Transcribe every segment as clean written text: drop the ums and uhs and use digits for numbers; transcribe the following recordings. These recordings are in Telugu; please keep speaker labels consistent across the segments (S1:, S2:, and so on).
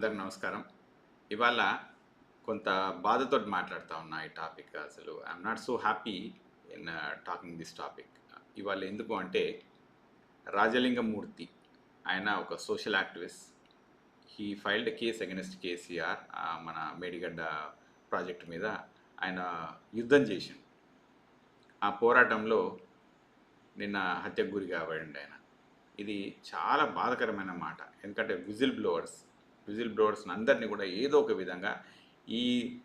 S1: అందరికి నమస్కారం. ఇవాళ కొంత బాధతోటి మాట్లాడుతా ఉన్నా ఈ టాపిక్. అసలు I'm not so happy in talking this topic. ఇవాళ ఎందుకు అంటే రాజలింగమూర్తి ఆయన ఒక social activist. He filed case against KCR. మన మేడిగడ్డ ప్రాజెక్టు మీద ఆయన యుద్ధం చేసిండు. ఆ పోరాటంలో నిన్న హత్యకు గురి కాబడిండు ఆయన. ఇది చాలా బాధకరమైన మాట. ఎందుకంటే విజిల్ బ్లోవర్స్ని అందరినీ కూడా ఏదో ఒక విధంగా ఈ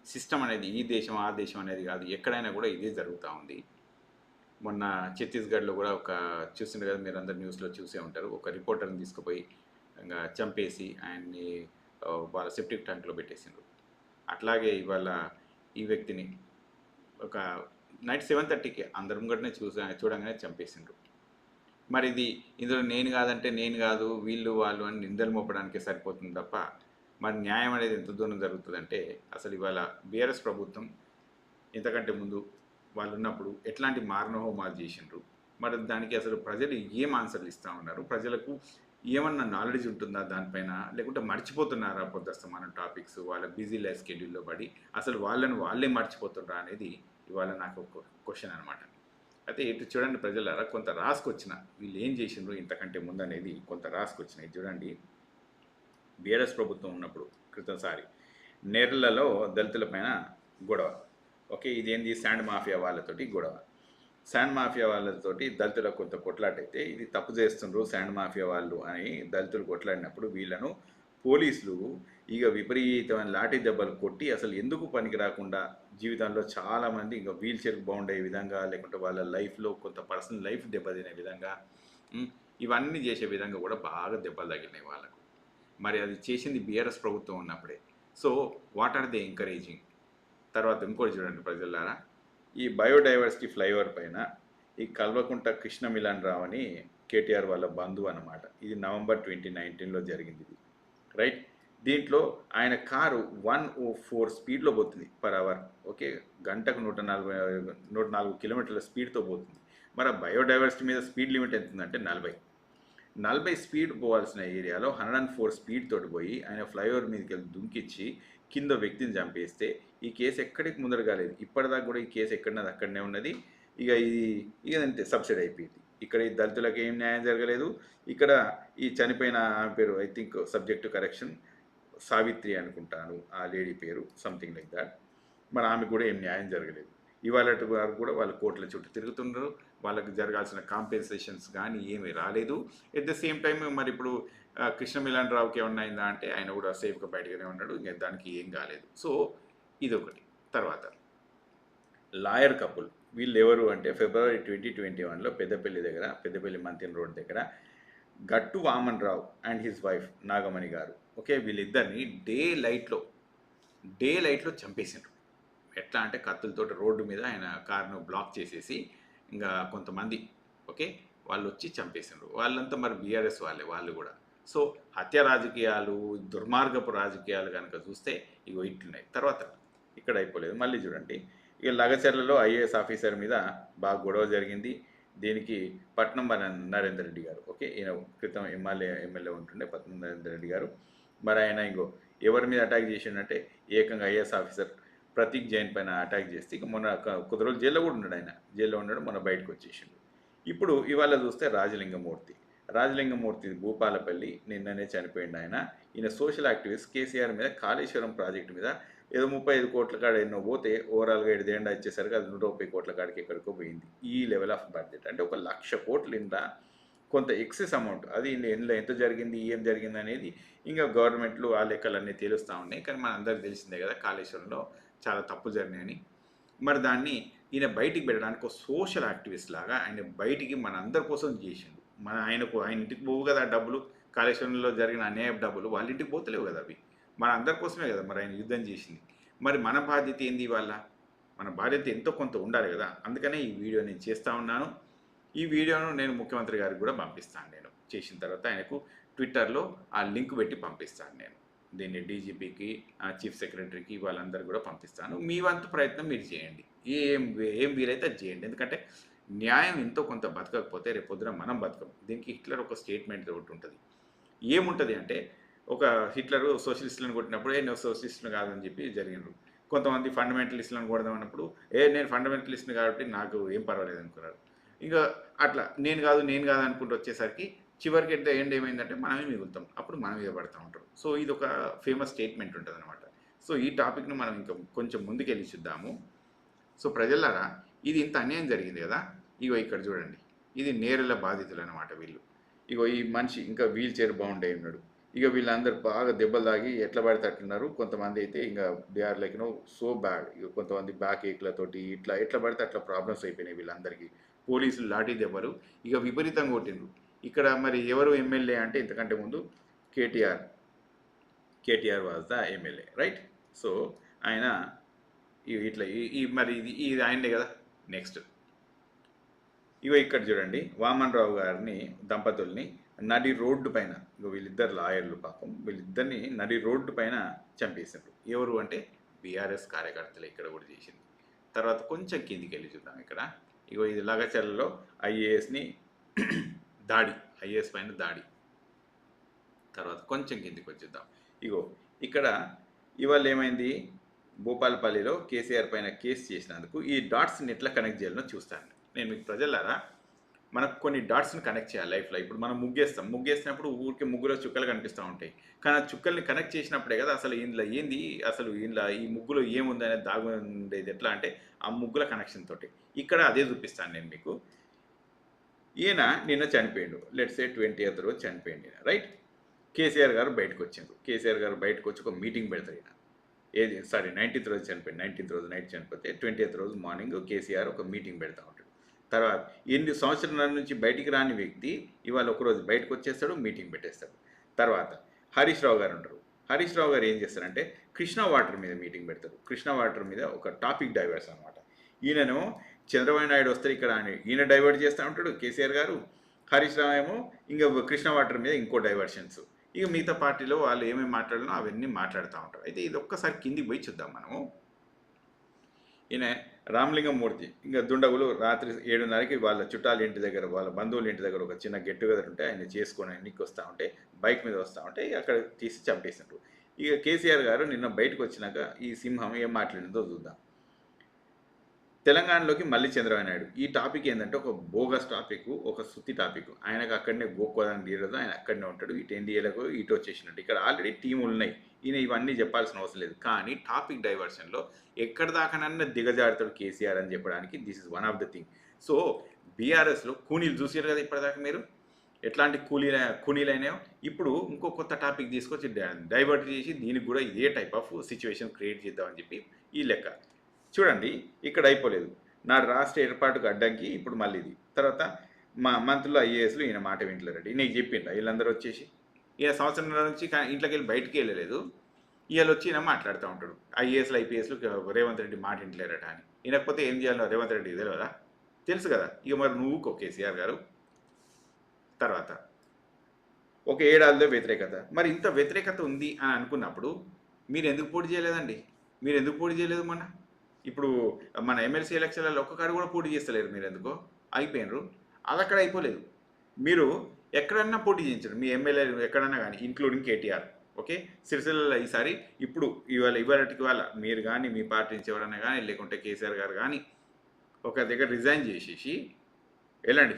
S1: సిస్టమ్ అనేది ఈ దేశం ఆ దేశం అనేది కాదు, ఎక్కడైనా కూడా ఇదే జరుగుతూ ఉంది. మొన్న ఛత్తీస్గఢ్లో కూడా ఒక చూసిండ్రు కదా, మీరు అందరు న్యూస్లో చూసే ఉంటారు. ఒక రిపోర్టర్ని తీసుకుపోయి ఇంకా చంపేసి ఆయన్ని వాళ్ళ సెప్టిక్ ట్యాంక్లో పెట్టేసిండ్రు. అట్లాగే ఇవాళ ఈ వ్యక్తిని ఒక నైట్ 7:30కి అందరి ముంగటనే చూడంగానే చంపేసిండ్రు. మరి ఇందులో నేను కాదంటే నేను కాదు, వీళ్ళు వాళ్ళు అని నిందలు మోపడానికే సరిపోతుంది తప్ప మరి న్యాయం అనేది ఎంత దూరం జరుగుతుందంటే, అసలు ఇవాళ బీఆర్ఎస్ ప్రభుత్వం ఇంతకంటే ముందు వాళ్ళు ఉన్నప్పుడు ఎట్లాంటి మారణహోమాలు చేసిండ్రు, మరి దానికి అసలు ప్రజలు ఏం ఆన్సర్లు ఇస్తూ ఉన్నారు, ప్రజలకు ఏమన్నా నాలెడ్జ్ ఉంటుందా దానిపైన, లేకుంటే మర్చిపోతున్నారా పొద్దుస్తమానం టాపిక్స్ వాళ్ళ బిజీ లైఫ్ స్కెడ్యూల్లో పడి అసలు వాళ్ళే మర్చిపోతున్నారా అనేది ఇవాళ నాకు ఒక క్వశ్చన్ అనమాట. అయితే ఇటు చూడండి ప్రజలారా, కొంత రాసుకొచ్చిన వీళ్ళు ఏం చేసిండ్రు ఇంతకంటే ముందు అనేది కొంత రాసుకొచ్చినాయి చూడండి. బీఆర్ఎస్ ప్రభుత్వం ఉన్నప్పుడు క్రితంసారి నేర్లలో దళితులపైన గొడవ. ఓకే, ఇదేంది శాండ్ మాఫియా వాళ్ళతోటి గొడవ. శాండ్ మాఫియా వాళ్ళతోటి దళితులకు కొంత కొట్లాటైతే ఇది తప్పు చేస్తుండ్రు శాండ్ మాఫియా వాళ్ళు అని దళితులు కొట్లాడినప్పుడు వీళ్ళను పోలీసులు ఇక విపరీతమైన లాఠీ దెబ్బలు కొట్టి అసలు ఎందుకు పనికి రాకుండా జీవితంలో చాలామంది ఇంకా వీల్ చైర్కి బాగుండే విధంగా, లేకుంటే వాళ్ళ లైఫ్లో కొంత పర్సనల్ లైఫ్ దెబ్బతినే విధంగా, ఇవన్నీ చేసే విధంగా కూడా బాగా దెబ్బలు తగిలినాయి వాళ్ళకు. మరి అది చేసింది బీఆర్ఎస్ ప్రభుత్వం ఉన్నప్పుడే. So what are they encouraging? తర్వాత ఇంకోటి చూడండి ప్రజలారా, ఈ బయోడైవర్సిటీ ఫ్లైఓవర్ పైన ఈ కల్వకుంట కృష్ణ మిలన్ రావు అని కేటీఆర్ వాళ్ళ బంధువు అనమాట. ఇది November 2019లో జరిగింది ఇది, రైట్. దీంట్లో ఆయన కారు 104 స్పీడ్లో పోతుంది పర్ అవర్. ఓకే, గంటకు 104 కిలోమీటర్ల స్పీడ్తో పోతుంది. మరి ఆ బయోడైవర్సిటీ మీద స్పీడ్ లిమిట్ ఎంత ఉందంటే 40 స్పీడ్ పోవాల్సిన ఏరియాలో 104 స్పీడ్ తోటి పోయి ఆయన ఫ్లైఓవర్ మీదకి వెళ్ళి దుంకిచ్చి కింద వ్యక్తిని చంపేస్తే ఈ కేసు ఎక్కడికి ముందర కాలేదు. ఇప్పటిదాకా కూడా ఈ కేసు ఎక్కడన్నది అక్కడనే ఉన్నది. ఇక అంతే సబ్సిడీ అయిపోయింది. ఇక్కడ ఈ దళితులకు ఏం న్యాయం జరగలేదు. ఇక్కడ ఈ చనిపోయిన ఆమె పేరు I think subject correction Savitri అనుకుంటాను ఆ లేడీ పేరు, సంథింగ్ లైక్ దాట్. మరి ఆమెకు కూడా ఏం న్యాయం జరగలేదు. ఇవాళ వారు కూడా వాళ్ళు కోర్టుల చుట్టూ తిరుగుతున్నారు. వాళ్ళకి జరగాల్సిన కాంపెన్సేషన్స్ కానీ ఏమీ రాలేదు. ఎట్ ద సేమ్ టైం మరి ఇప్పుడు కృష్ణ మిలన్ రావుకి ఏమన్నా అయిందా అంటే ఆయన కూడా సేఫ్గా బయటగానే ఉన్నాడు, ఇంకా దానికి ఏం కాలేదు. సో ఇదొకటి. తర్వాత లాయర్ కపుల్, వీళ్ళు ఎవరు అంటే February 2021లో పెద్దపల్లి మంతిన్ రోడ్ దగ్గర గట్టు వామన్ రావు అండ్ హిజ్ వైఫ్ నాగమణి గారు, ఓకే, వీళ్ళిద్దరిని డే లైట్లో చంపేసిండ్రు. ఎట్లా అంటే కత్తులతోటి రోడ్డు మీద ఆయన కారును బ్లాక్ చేసేసి ఇంకా కొంతమంది, ఓకే, వాళ్ళు వచ్చి చంపేసిండ్రు. వాళ్ళంతా మరి బీఆర్ఎస్ వాళ్ళు కూడా. సో హత్య రాజకీయాలు, దుర్మార్గపు రాజకీయాలు కనుక చూస్తే ఇగో ఇట్లున్నాయి. తర్వాత ఇక్కడ అయిపోలేదు, మళ్ళీ చూడండి. ఇక లగచర్లలో ఐఏఎస్ ఆఫీసర్ మీద బాగా గొడవ జరిగింది. దీనికి పట్నం నరేందర్ రెడ్డి గారు, ఓకే, ఈయన క్రితం ఎమ్మెల్యే ఉంటుండే పట్నం నరేందర్ రెడ్డి గారు. మరి ఆయన ఎవరి మీద అటాక్ చేసిండంటే ఏకంగా ఐఏఎస్ ఆఫీసర్ ప్రతీక్ జైన్ పైన అటాక్ చేస్తే ఇక మొన్న కొద్ది రోజులు జైల్లో కూడా ఉన్నాడు. ఆయన జైల్లో ఉన్నాడు, మొన్న బయటకు వచ్చేసిండు. ఇప్పుడు ఇవాళ చూస్తే రాజలింగమూర్తి భూపాలపల్లి నిన్ననే చనిపోయిండు ఆయన. ఈయన సోషల్ యాక్టివిస్ట్. కేసీఆర్ మీద కాళేశ్వరం ప్రాజెక్టు మీద ఏదో 35 కోట్ల కాడ ఎన్నో పోతే ఓవరాల్గా 5 వచ్చేసరికి అది 130 కోట్ల కాడికి ఎక్కడికో పోయింది. ఈ లెవెల్ ఆఫ్ బడ్జెట్ అంటే 1,00,000 కోట్లు ఇంత కొంత ఎక్సెస్ అమౌంట్. అది ఇందులో ఎంత జరిగింది ఏం జరిగింది అనేది ఇంకా గవర్నమెంట్లు ఆ లెక్కలన్నీ తేలుస్తూ ఉన్నాయి. కానీ మన అందరికి తెలిసిందే కదా కాళేశ్వరంలో చాలా తప్పు జరిగినాయని. మరి దాన్ని ఈయన బయటికి పెట్టడానికి ఒక సోషల్ యాక్టివిస్ట్ లాగా ఆయన బయటికి మన అందరి కోసం చేసిండు. ఆయన ఇంటికి పోవు కదా డబ్బులు, కాళేశ్వరంలో జరిగిన అన్యాయ డబ్బులు వాళ్ళ ఇంటికి పోతలేవు కదా, అవి మన అందరి కోసమే కదా మరి ఆయన యుద్ధం చేసింది. మరి మన బాధ్యత ఏంది వాళ్ళ, మన బాధ్యత ఎంతో కొంత ఉండాలి కదా. అందుకనే ఈ వీడియో నేను చేస్తూ ఉన్నాను. ఈ వీడియోను నేను ముఖ్యమంత్రి గారికి కూడా పంపిస్తాను. నేను చేసిన తర్వాత ఆయనకు ట్విట్టర్లో ఆ లింక్ పెట్టి పంపిస్తాను. నేను దీన్ని డీజీపీకి, చీఫ్ సెక్రటరీకి, వాళ్ళందరూ కూడా పంపిస్తాను. మీ వంతు ప్రయత్నం మీరు చేయండి, ఏం వీలైతే అది చేయండి. ఎందుకంటే న్యాయం ఎంతో కొంత బతకకపోతే రేపు పొద్దున మనం బతకం. దీనికి హిట్లర్ ఒక స్టేట్మెంట్ ఒకటి ఉంటుంది. ఏముంటుంది అంటే ఒక హిట్లరు సోషలిస్టులను కొట్టినప్పుడు నువ్వు సోషలిస్టులు కాదని చెప్పి జరిగినారు. కొంతమంది ఫండమెంటలిస్టులను కొడదామన్నప్పుడు నేను ఫండమెంటలిస్ట్ని కాబట్టి నాకు ఏం పర్వాలేదు అనుకున్నారు. ఇంకా అట్లా నేను కాదు అనుకుంటూ వచ్చేసరికి చివరికి ఎట్ ద ఎండ్ ఏమైందంటే మనమే మిగులుతాం. అప్పుడు మనం మీద పడతా ఉంటారు. సో ఇది ఒక ఫేమస్ స్టేట్మెంట్ ఉంటుంది అనమాట. సో ఈ టాపిక్ను మనం ఇంకా కొంచెం ముందుకెళ్ళి చూద్దాము. సో ప్రజలారా, ఇది ఇంత అన్యాయం జరిగింది కదా. ఇగో ఇక్కడ చూడండి, ఇది నేరుల బాధితులు అనమాట వీళ్ళు. ఇగో ఈ మనిషి ఇంకా వీల్ చైర్ బౌండ్ అయి ఉన్నాడు. ఇక వీళ్ళందరూ బాగా దెబ్బలు తాగి ఎట్లా పడితే అట్లున్నారు. కొంతమంది అయితే ఇంకా they are like so bad. ఇక కొంతమంది బ్యాక్ ఏక్లతోటి ఎట్లా పడితే అట్లా ప్రాబ్లమ్స్ అయిపోయినాయి వీళ్ళందరికీ. పోలీసులు లాఠీ దెబ్బలు ఇక విపరీతంగా కొట్టిండ్రు. ఇక్కడ మరి ఎవరు ఎమ్మెల్యే అంటే ఇంతకంటే ముందు KTR was the MLA, right. So ఆయన ఇట్లా మరి ఇది ఆయనే కదా. నెక్స్ట్ ఇగో ఇక్కడ చూడండి, వామన్ రావు గారిని దంపతుల్ని నడి రోడ్డు పైన, వీళ్ళిద్దరు లాయర్లు పాపం, వీళ్ళిద్దరిని నడి రోడ్డు పైన చంపేశారు. ఎవరు అంటే బీఆర్ఎస్ కార్యకర్తలు ఇక్కడ కూడా చేసింది. తర్వాత కొంచెం కిందికి వెళ్ళి చూద్దాం. ఇక్కడ ఇగో ఇది లగచర్లలో ఐఏఎస్ని ఐఏఎస్ పైన దాడి. తర్వాత కొంచెం కిందికి వచ్చేద్దాం. ఇగో ఇక్కడ ఇవాళ ఏమైంది, భూపాలపల్లిలో కేసీఆర్ పైన కేసు చేసినందుకు ఈ డాట్స్ని ఎట్లా కనెక్ట్ చేయాలనో చూస్తాను నేను మీకు. ప్రజలారా, మనకు కొన్ని డాట్స్ని కనెక్ట్ చేయాలి లైఫ్లో. ఇప్పుడు మనం ముగ్గేసినప్పుడు ఊరికి ముగ్గులో చుక్కలు కనిపిస్తూ ఉంటాయి. కానీ ఆ చుక్కల్ని కనెక్ట్ చేసినప్పుడే కదా అసలు ఇందులో ఏంది, అసలు ఇందులో ఈ ముగ్గులో ఏముంది అనేది దాగు ఉండేది. ఎట్లా అంటే ఆ ముగ్గుల కనెక్షన్ తోటి. ఇక్కడ అదే చూపిస్తాను నేను మీకు. ఈయన నిన్న చనిపోయిండు, లెట్స్ సే 20th రోజు చనిపోయింది, రైట్. కేసీఆర్ గారు బయటకు వచ్చిండ్రు. కేసీఆర్ గారు బయటకు వచ్చి ఒక మీటింగ్ పెడతారు. ఈయన 19th రోజు చనిపోయింది. 19th రోజు నైట్ చనిపోతే 20th రోజు మార్నింగ్ కేసీఆర్ ఒక మీటింగ్ పెడతా ఉంటాడు. తర్వాత 8 సంవత్సరాల నుంచి బయటికి రాని వ్యక్తి ఇవాళ ఒకరోజు బయటకు వచ్చేస్తాడు, మీటింగ్ పెట్టేస్తాడు. తర్వాత హరీష్ రావు గారు ఉంటారు. హరీష్ రావు గారు ఏం చేస్తారంటే కృష్ణా వాటర్ మీద మీటింగ్ పెడతారు. కృష్ణా వాటర్ మీద ఒక టాపిక్ డైవర్స్ అనమాట. ఈయనను చంద్రబాబు నాయుడు వస్తారు ఇక్కడ అని ఈయన డైవర్ట్ చేస్తూ ఉంటాడు కేసీఆర్ గారు. హరీష్ రావు ఏమో ఇంకా కృష్ణా వాటర్ మీద ఇంకో డైవర్షన్స్. ఇక మిగతా పార్టీలో వాళ్ళు ఏమేమి మాట్లాడినో అవన్నీ మాట్లాడుతూ ఉంటారు. అయితే ఇది ఒక్కసారి కిందికి పోయి చూద్దాం మనము. ఈయన రామలింగం మూర్తి ఇంకా దుండగులు రాత్రి 7:30కి వాళ్ళ చుట్టాల ఇంటి దగ్గర, వాళ్ళ బంధువుల ఇంటి దగ్గర ఒక చిన్న గెట్ టుగెదర్ ఉంటే ఆయన చేసుకొని ఎన్నికి వస్తూ ఉంటే బైక్ మీద వస్తూ ఉంటే అక్కడ తీసి చంపేసినట్టు. ఇక కేసీఆర్ గారు నిన్న బయటకు వచ్చినాక ఈ సింహం ఏం మాట్లాడిందో చూద్దాం. తెలంగాణలోకి మళ్ళీ చంద్రబాబు నాయుడు. ఈ టాపిక్ ఏంటంటే ఒక బోగస్ టాపిక్, ఒక సుత్తి టాపిక్. ఆయనకు అక్కడనే గోక్కోదానికి తీరదు, ఆయన అక్కడనే ఉంటాడు. ఇటు ఎన్డీఏలకు ఇటు వచ్చేసినట్టు. ఇక్కడ ఆల్రెడీ టీములు ఉన్నాయి. ఈయన ఇవన్నీ చెప్పాల్సిన అవసరం లేదు. కానీ టాపిక్ డైవర్షన్లో ఎక్కడ దాకానన్నా దిగజారుతాడు కేసీఆర్ అని చెప్పడానికి this is one of the thing. So బీఆర్ఎస్లో కూనీలు చూసారు కదా ఇప్పటిదాకా మీరు, ఎట్లాంటి కూనీలైనాయో. ఇప్పుడు ఇంకో కొత్త టాపిక్ తీసుకొచ్చి డైవర్ట్ చేసి దీనికి కూడా ఇదే టైప్ ఆఫ్ సిచ్యువేషన్ క్రియేట్ చేద్దామని చెప్పి ఈ లెక్క. చూడండి, ఇక్కడ అయిపోలేదు. నా రాష్ట్ర ఏర్పాటుకు అడ్డంకి ఇప్పుడు మళ్ళీ ఇది. తర్వాత మా మంత్రులు ఐఏఎస్లు ఈయన మాట వింటలేరండి. నీకు చెప్పిండ్రా వీళ్ళందరూ వచ్చేసి, ఈయన సంవత్సరం నుంచి ఇంట్లోకి వెళ్ళి బయటికి వెళ్ళలేదు. వీళ్ళు వచ్చి ఈయన మాట్లాడుతూ ఉంటాడు. ఐఏఎస్లు ఐపీఎస్లు రేవంత్ రెడ్డి మాట వింటలేరట అని. వినకపోతే ఏం చేయాలో రేవంత్ రెడ్డి తెలియదా? తెలుసు కదా. ఇక మరి నువ్వుకో కేసీఆర్ గారు. తర్వాత ఒక ఏడాదిలో వ్యతిరేకత. మరి ఇంత వ్యతిరేకత ఉంది అని అనుకున్నప్పుడు మీరు ఎందుకు పోటీ చేయలేదండి? మీరు ఎందుకు పోటీ చేయలేదు? ఇప్పుడు మన ఎమ్మెల్సీ ఎలక్షన్లలో ఒక్కసారి కూడా పోటీ చేస్తలేరు. మీరు ఎందుకో అయిపోయినరు. అది అక్కడ అయిపోలేదు. మీరు ఎక్కడన్నా పోటీ చేయించారు మీ ఎమ్మెల్యేలు ఎక్కడన్నా కానీ, ఇంక్లూడింగ్ కేటీఆర్. ఓకే, సిరిసిల్లలో ఈసారి ఇవాళకి మీరు కానీ మీ పార్టీ నుంచి ఎవరైనా కానీ, లేకుంటే కేసీఆర్ గారు కానీ ఒక దగ్గర రిజైన్ చేసేసి వెళ్ళండి,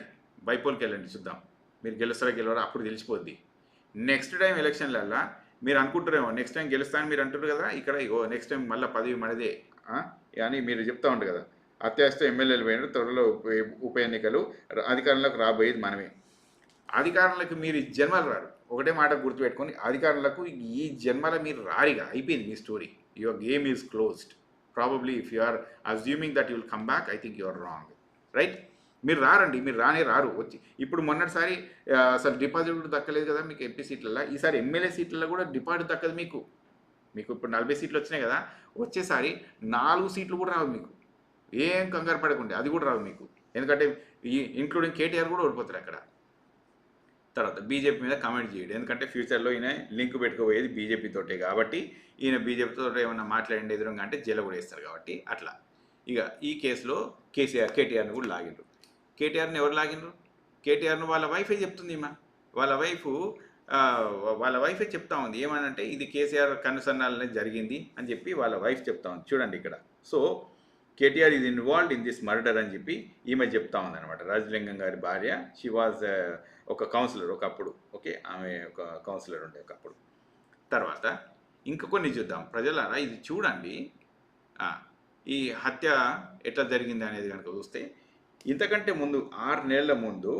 S1: బైపోల్కి వెళ్ళండి, చూద్దాం మీరు గెలుస్తారా గెలవరా, అప్పుడు తెలిసిపోద్ది. నెక్స్ట్ టైం ఎలక్షన్లల్లో మీరు అనుకుంటారేమో నెక్స్ట్ టైం గెలుస్తానని మీరు అంటారు కదా, ఇక్కడ నెక్స్ట్ టైం మళ్ళీ పదవి మనదే అని మీరు చెప్తా ఉంటారు కదా. అత్యాశతో ఎమ్మెల్యేలు పోయినారు, త్వరలో ఉప ఎన్నికలు, అధికారంలోకి రాబోయేది మనమే. అధికారంలోకి మీరు జన్మలు రారు. ఒకటే మాట గుర్తుపెట్టుకొని, అధికారులకు ఈ జన్మల మీరు రారిగా, అయిపోయింది మీ story. Your game is closed. Probably if you are assuming that you will come back, I think you are wrong, right. మీరు రారండి, మీరు రారు వచ్చి. ఇప్పుడు మొన్నటిసారి అసలు డిపాజిట్ కూడా దక్కలేదు కదా మీకు ఎంపీ సీట్లలో. ఈసారి ఎమ్మెల్యే సీట్లలో కూడా డిపాజిట్ దక్కదు మీకు. ఇప్పుడు 40 సీట్లు వచ్చినాయి కదా, వచ్చేసారి 4 సీట్లు కూడా రావు మీకు. ఏం కంగారు పడకుండా, అది కూడా రావు మీకు. ఎందుకంటే ఇంక్లూడింగ్ కేటీఆర్ కూడా ఓడిపోతారు అక్కడ. తర్వాత బీజేపీ మీద కామెంట్ చేయడు, ఎందుకంటే ఫ్యూచర్లో ఈయన లింక్ పెట్టుకోబోయేది బీజేపీతోటే కాబట్టి, ఈయన బీజేపీతో ఏమన్నా మాట్లాడండి ఎదురుగా అంటే జైలు కూడా వేస్తారు కాబట్టి అట్లా. ఇక ఈ కేసులో కేటీఆర్ని కూడా లాగిండ్రు. కేటీఆర్ని ఎవరు లాగిండ్రు? కేటీఆర్ను వాళ్ళ వైఫే చెప్తుంది. వాళ్ళ వైఫ్ వాళ్ళ వైఫే చెప్తా ఉంది ఏమనంటే ఇది కేసీఆర్ కనుసన్నాలనే జరిగింది అని చెప్పి వాళ్ళ వైఫ్ చెప్తా ఉంది చూడండి ఇక్కడ. So KTR is involved in this murder అని చెప్పి ఈమె చెప్తా ఉంది అనమాట. రాజలింగం గారి భార్య, షీ వాజ్ ఒక కౌన్సిలర్ ఒకప్పుడు. ఓకే, ఆమె ఒక కౌన్సిలర్ ఉండే ఒకప్పుడు. తర్వాత ఇంకా కొన్ని చూద్దాం ప్రజలారా, ఇది చూడండి. ఈ హత్య ఎట్లా జరిగింది అనేది కనుక చూస్తే, ఇంతకంటే ముందు 6 నెలల ముందు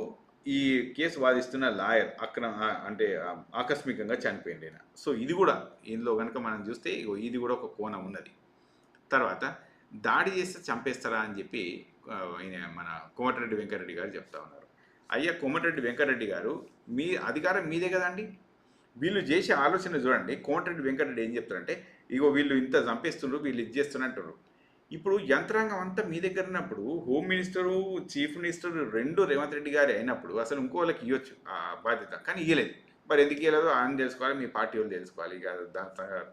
S1: ఈ కేసు వాదిస్తున్న లాయర్ అంటే ఆకస్మికంగా చనిపోయింది ఆయన. సో ఇది కూడా ఇందులో కనుక మనం చూస్తే ఇది కూడా ఒక కోణం ఉన్నది. తర్వాత దాడి చేస్తే చంపేస్తారా అని చెప్పి మన కోమటిరెడ్డి వెంకటరెడ్డి గారు చెప్తా ఉన్నారు. అయ్యా కోమటిరెడ్డి వెంకటరెడ్డి గారు, మీ అధికారం మీదే కదండి. వీళ్ళు చేసే ఆలోచన చూడండి. కోమటిరెడ్డి వెంకటరెడ్డి ఏం చెప్తారంటే, ఇగో వీళ్ళు ఇంత చంపేస్తున్నారు, వీళ్ళు ఇది చేస్తున్నట్టు. ఇప్పుడు యంత్రాంగం అంతా మీ దగ్గర ఉన్నప్పుడు, home minister, chief minister 2 Revanth Reddy గారు అయినప్పుడు అసలు ఇంకో వాళ్ళకి ఇవ్వచ్చు ఆ బాధ్యత. కానీ ఇవ్వలేదు. మరి ఎందుకు ఇవ్వలేదో ఆయన తెలుసుకోవాలి, మీ పార్టీ వాళ్ళు తెలుసుకోవాలి. ఇక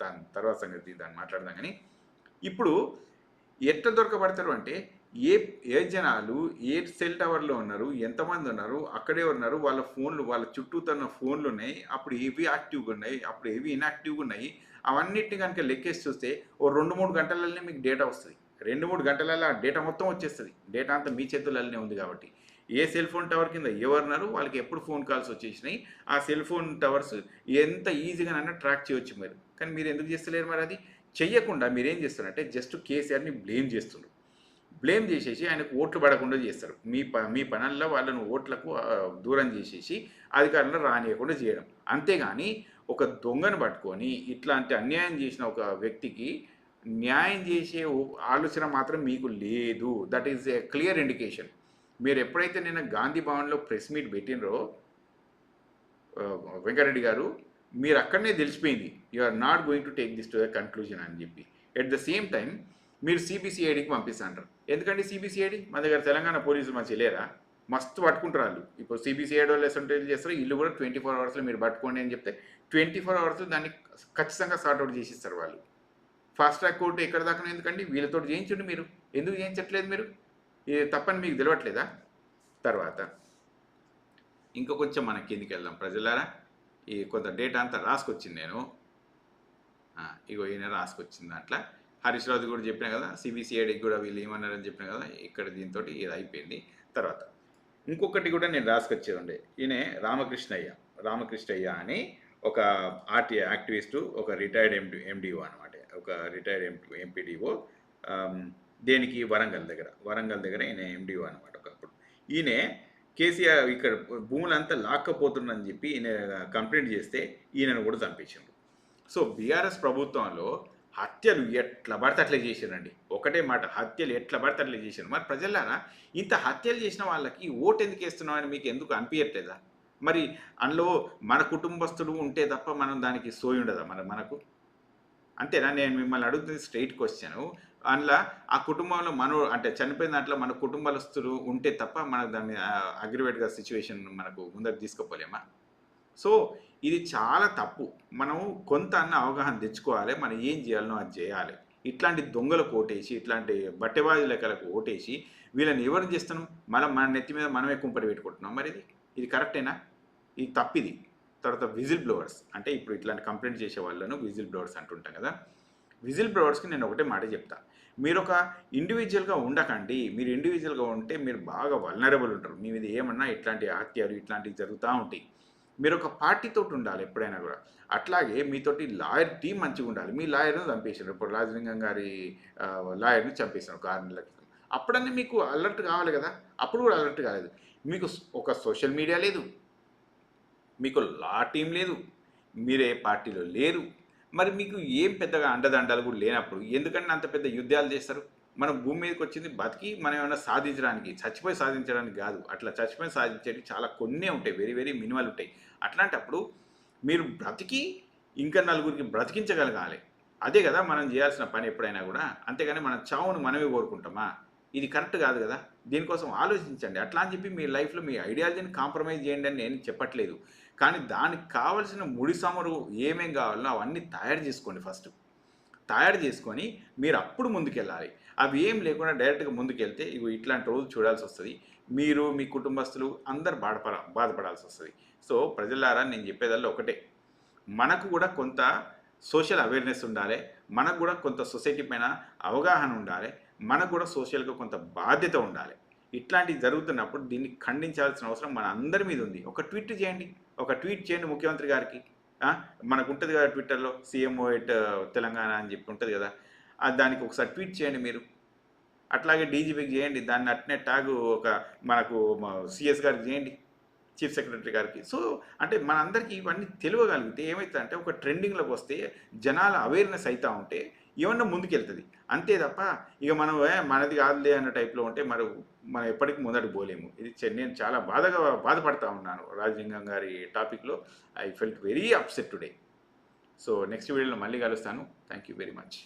S1: దాని తర్వాత సంగతి దాన్ని మాట్లాడదాం. కానీ ఇప్పుడు ఎట్లా దొరకబడతారు అంటే, ఏ జనాలు ఏ సెల్ టవర్లో ఉన్నారు, ఎంతమంది ఉన్నారు, అక్కడే ఉన్నారు, వాళ్ళ ఫోన్లు, వాళ్ళ చుట్టూతున్న ఫోన్లు ఉన్నాయి, అప్పుడు ఏవి యాక్టివ్గా ఉన్నాయి, అప్పుడు ఏవి ఇన్యాక్టివ్గా ఉన్నాయి, అవన్నిటిని కనుక లెక్కేసి చూస్తే ఓ 2-3 గంటలనే మీకు డేటా వస్తుంది. 2-3 గంటలలో ఆ డేటా మొత్తం వచ్చేస్తుంది. డేటా అంతా మీ చేతులనే ఉంది కాబట్టి ఏ సెల్ ఫోన్ టవర్ కింద ఎవరున్నారు, వాళ్ళకి ఎప్పుడు ఫోన్ కాల్స్ వచ్చేసినాయి, ఆ సెల్ ఫోన్ టవర్స్ ఎంత ఈజీగానైనా ట్రాక్ చేయవచ్చు మీరు. కానీ మీరు ఎందుకు చేస్తలేరు? మరి అది చెయ్యకుండా మీరేం చేస్తారంటే జస్ట్ కేసీఆర్ని బ్లేమ్ చేస్తున్నారు. బ్లేమ్ చేసేసి ఆయనకు ఓట్లు పడకుండా చేస్తారు. మీ పనుల్లో వాళ్ళను ఓట్లకు దూరం చేసేసి అధికారంలో రానియకుండా చేయడం. అంతేగాని ఒక దొంగను పట్టుకొని ఇట్లాంటి అన్యాయం చేసిన ఒక వ్యక్తికి న్యాయం చేసే ఆలోచన మాత్రం మీకు లేదు. That is a clear indication. మీరు ఎప్పుడైతే నిన్న గాంధీ భవన్లో ప్రెస్ మీట్ పెట్టినరో వెంకటరెడ్డి గారు, మీరు అక్కడనే తెలిసిపోయింది you are not going to take this to the conclusion అని చెప్పి. ఎట్ ద సేమ్ టైం మీరు సిబిసిఐడికి పంపిస్తాంటారు. ఎందుకంటే సిబిసిఐడి మన దగ్గర తెలంగాణ పోలీసులు మంచి లేరా? మస్తు పట్టుకుంటారు వాళ్ళు. ఇప్పుడు సిబిసిఐడి వాళ్ళు ఎసంటేజ్ చేస్తారు, ఇల్లు కూడా 24 అవర్స్లో మీరు పట్టుకోండి అని చెప్తే 24 అవర్స్లో దాన్ని ఖచ్చితంగా సార్ట్అవుట్ చేసిస్తారు వాళ్ళు. ఫాస్ట్ ట్రాక్ కోర్టు ఎక్కడ దాకా ఎందుకండి? వీళ్ళతో చేయించండి. మీరు ఎందుకు చేయించట్లేదు? మీరు ఇది తప్పని మీకు తెలియట్లేదా? తర్వాత ఇంకా కొంచెం మన కిందికి వెళ్దాం ప్రజలారా. ఈ కొంత డేటా అంతా రాసుకొచ్చింది నేను. ఇగో ఈయన రాసుకొచ్చింది. దాంట్లో హరీష్ రావు కూడా చెప్పిన కదా, సిబిసిఐడికి కూడా వీళ్ళు ఏమన్నారని చెప్పిన కదా. ఇక్కడ దీంతో ఇది అయిపోయింది. తర్వాత ఇంకొకటి కూడా నేను రాసుకొచ్చేది ఉండే. ఈయన రామకృష్ణయ్య అని ఒక ఆర్టీ యాక్టివిస్టు, ఒక రిటైర్డ్ ఎండిఓ అనమాట. ఒక రిటైర్డ్ ఎంపీడీఓ. దేనికి? వరంగల్ దగ్గర ఈయన ఎండిఓ అనమాట ఒకప్పుడు. ఈయన కేసీఆర్ ఇక్కడ భూములంతా లాక్కపోతుందని చెప్పి ఈయన కంప్లైంట్ చేస్తే ఈయనను కూడా చంపించారు. సో బీఆర్ఎస్ ప్రభుత్వంలో హత్యలు ఎట్లా పడితే అట్లా చేశారండి. ఒకటే మాట, హత్యలు ఎట్లా పడితే అట్లా చేశారు. మరి ప్రజలారా, ఇంత హత్యలు చేసిన వాళ్ళకి ఓటు ఎందుకు వేస్తున్నామని మీకు ఎందుకు అనిపించట్లేదా? మరి అందులో మన కుటుంబస్తులు ఉంటే తప్ప మనం దానికి సోయి ఉండదా మనకు? అంతేనా? నేను మిమ్మల్ని అడుగుతుంది స్ట్రైట్ క్వశ్చన్. అందులో ఆ కుటుంబంలో అంటే చనిపోయిన దాంట్లో మన కుటుంబస్తులు ఉంటే తప్ప మనకు దాని మీద అగ్రివేట్గా సిచ్యువేషన్ మనకు ముందరకు తీసుకుపోలేమా? సో ఇది చాలా తప్పు. మనం కొంత అన్న అవగాహన తెచ్చుకోవాలి. మనం ఏం చేయాలనో అది చేయాలి. ఇట్లాంటి దొంగలకు ఓటేసి, ఇట్లాంటి బట్టెబాజీ లెక్కలకు ఓటేసి వీళ్ళని ఎవరు చేస్తున్నాం? మన నెత్తి మీద మనమే కుంపటి పెట్టుకుంటున్నాం. మరి ఇది కరెక్టేనా? ఇది తప్పిది. తర్వాత విజిల్ బ్లోవర్స్ అంటే ఇప్పుడు ఇట్లాంటి కంప్లైంట్ చేసే వాళ్ళను విజిల్ బ్లోవర్స్ అంటుంటాం కదా. విజిల్ బ్లోవర్స్కి నేను ఒకటే మాట చెప్తా, మీరు ఒక ఇండివిజువల్గా ఉండకండి. మీరు ఇండివిజువల్గా ఉంటే మీరు బాగా వల్నరబుల్ ఉంటారు. మీ మీద ఏమన్నా ఇట్లాంటి హత్యలు ఇట్లాంటివి జరుగుతూ ఉంటాయి. మీరు ఒక పార్టీతో ఉండాలి ఎప్పుడైనా కూడా. అట్లాగే మీతోటి లాయర్ టీం మంచిగా ఉండాలి. మీ లాయర్ను చంపేశారు. ఇప్పుడు రాజలింగం గారి లాయర్ని చంపేశారు ఒక 6 నెలల క్రితం. అప్పుడన్నీ మీకు అలర్ట్ కావాలి కదా. అప్పుడు కూడా అలర్ట్ కాలేదు. మీకు ఒక సోషల్ మీడియా లేదు, మీకు లా టీం లేదు, మీరే పార్టీలో లేరు. మరి మీకు ఏం పెద్దగా అండదండాలు కూడా లేనప్పుడు ఎందుకంటే అంత పెద్ద యుద్ధాలు చేస్తారు? మనం భూమి మీదకి వచ్చింది బతికి మనం ఏమైనా సాధించడానికి, చచ్చిపోయి సాధించడానికి కాదు. అట్లా చచ్చిపోయి సాధించేవి చాలా కొన్నే ఉంటాయి, వెరీ వెరీ మినిమల్ ఉంటాయి. అట్లాంటప్పుడు మీరు బ్రతికి ఇంకా నలుగురికి బ్రతికించగలగాలి. అదే కదా మనం చేయాల్సిన పని ఎప్పుడైనా కూడా. అంతేగాని మన చావును మనమే కోరుకుంటామా? ఇది కరెక్ట్ కాదు కదా. దీనికోసం ఆలోచించండి. అట్లా అని చెప్పి మీ లైఫ్లో మీ ఐడియాలజీని కాంప్రమైజ్ చేయండి అని నేను చెప్పట్లేదు. కానీ దానికి కావాల్సిన ముడి సమరు ఏమేం కావాలో అవన్నీ తయారు చేసుకోండి ఫస్ట్. తయారు చేసుకొని మీరు అప్పుడు ముందుకెళ్ళాలి. అవి ఏం లేకుండా డైరెక్ట్‌గా ముందుకెళ్తే ఇగో ఇట్లాంటి రోజులు చూడాల్సొస్తది. మీరు, మీ కుటుంబస్తులు అందరూ బాధపడాల్సొస్తది. సో, ప్రజలారా నేను చెప్పేదల్లా ఒకటే. మనకు కూడా కొంత సోషల్ అవేర్‌నెస్ ఉండాలె. మనకు కూడా కొంత సొసైటీ పైన అవగాహన ఉండాలె. మనకు కూడా సోషల్‌గా కొంత బాధ్యత ఉండాలి. ఇట్లాంటివి జరుగుతున్నప్పుడు దీన్ని ఖండించాల్సిన అవసరం మన అందరి మీద ఉంది. ఒక ట్వీట్ చేయండి. ఒక ట్వీట్ చేయండి ముఖ్యమంత్రి గారికి. ఆ! మనకుంటది కదా ట్విట్టర్‌లో సీఎంఓ ఎట్ తెలంగాణ అని చెప్పి ఉంటది కదా! దానికి ఒకసారి ట్వీట్ చేయండి మీరు. అట్లాగే డీజీపీకి చేయండి. దాన్ని అట్నే ట్యాగు ఒక మనకు సీఎస్ గారికి చేయండి. చీఫ్ సెక్రటరీ గారికి. సో, అంటే మనందరికీ ఇవన్నీ తెలవగలిగితే ఏమైతదంటే ఒక ట్రెండింగ్‌లోకి వస్తే జనాల అవేర్‌నెస్ అయితా ఉంటే ఏమన్నా ముందుకెళ్తది. అంతే తప్ప ఇక మనం మనది కాదులే అన్న టైప్‌లో ఉంటే మనం ఎప్పటికి ముందడుగు పోలేము. ఇది నేను చాలా బాధపడతా ఉన్నాను. రాజలింగం గారి టాపిక్‌లో I felt very upset today. So, next వీడియోలో మళ్ళీ కలుస్తాను. Thank you very much.